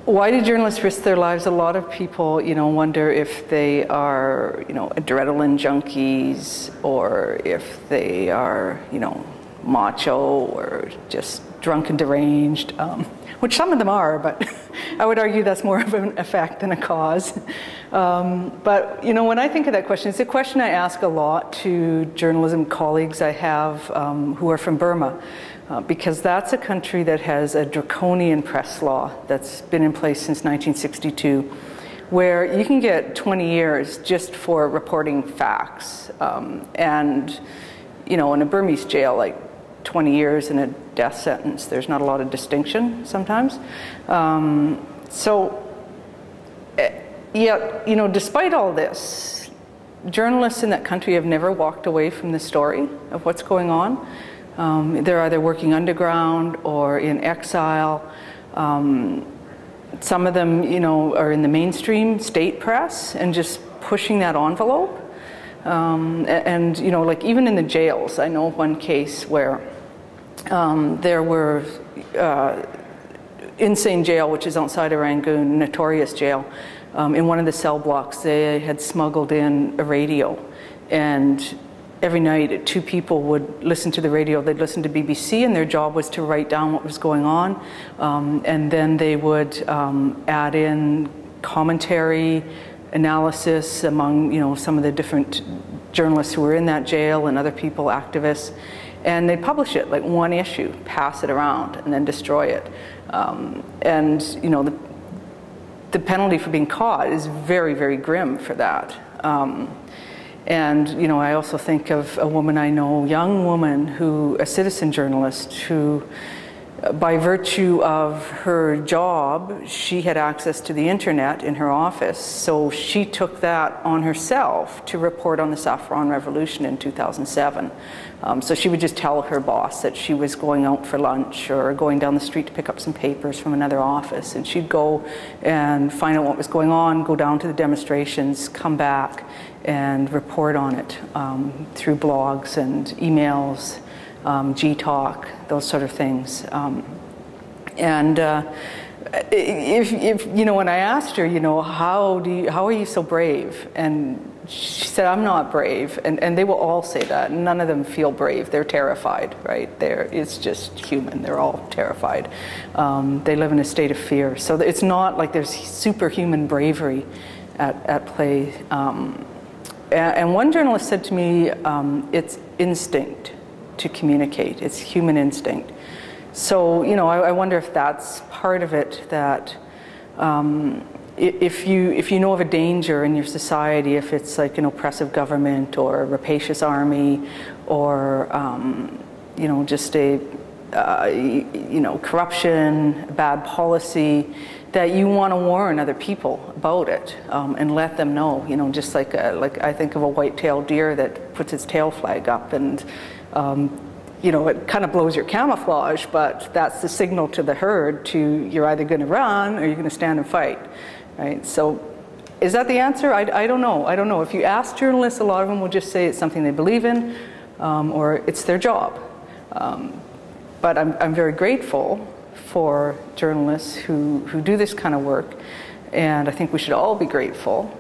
Why do journalists risk their lives? A lot of people, wonder if they are, adrenaline junkies, or if they are, macho or just drunk and deranged, which some of them are, but I would argue that's more of an effect than a cause. But, when I think of that question, it's a question I ask a lot to journalism colleagues I have who are from Burma. Because that's a country that has a draconian press law that's been in place since 1962, where you can get 20 years just for reporting facts. And, in a Burmese jail, like 20 years and a death sentence, there's not a lot of distinction sometimes. Yet, despite all this, journalists in that country have never walked away from the story of what's going on. They're either working underground or in exile. Some of them, are in the mainstream state press and just pushing that envelope. Like even in the jails, I know one case where there were Insane Jail, which is outside of Rangoon, notorious jail. In one of the cell blocks, they had smuggled in a radio, and every night, 2 people would listen to the radio. They'd listen to BBC, and their job was to write down what was going on. And then they would add in commentary, analysis among, some of the different journalists who were in that jail and other people, activists. And they'd publish it, like one issue, pass it around, and then destroy it. The penalty for being caught is very, very grim for that. I also think of a woman I know, young woman, a citizen journalist, who, by virtue of her job, she had access to the internet in her office. So she took that on herself to report on the Saffron Revolution in 2007. So she would just tell her boss that she was going out for lunch or going down the street to pick up some papers from another office. And she'd go and find out what was going on, go down to the demonstrations, come back, and report on it through blogs and emails, G-Talk, those sort of things. If when I asked her, how are you so brave? And she said, I'm not brave. And they will all say that. None of them feel brave. They're terrified, right? It's just human. They're all terrified. They live in a state of fear. So it's not like there's superhuman bravery at play. And one journalist said to me, it's instinct to communicate. It's human instinct. So, I wonder if that's part of it, that if you know of a danger in your society, if it's like an oppressive government or a rapacious army or, just corruption, bad policy, that you want to warn other people about it and let them know, just like I think of a white-tailed deer that puts its tail flag up, and it kind of blows your camouflage, but that's the signal to the herd to you're either going to run or you're going to stand and fight, right? So is that the answer? I don't know. I don't know. If you ask journalists, a lot of them will just say it's something they believe in or it's their job. But I'm very grateful for journalists who do this kind of work, and I think we should all be grateful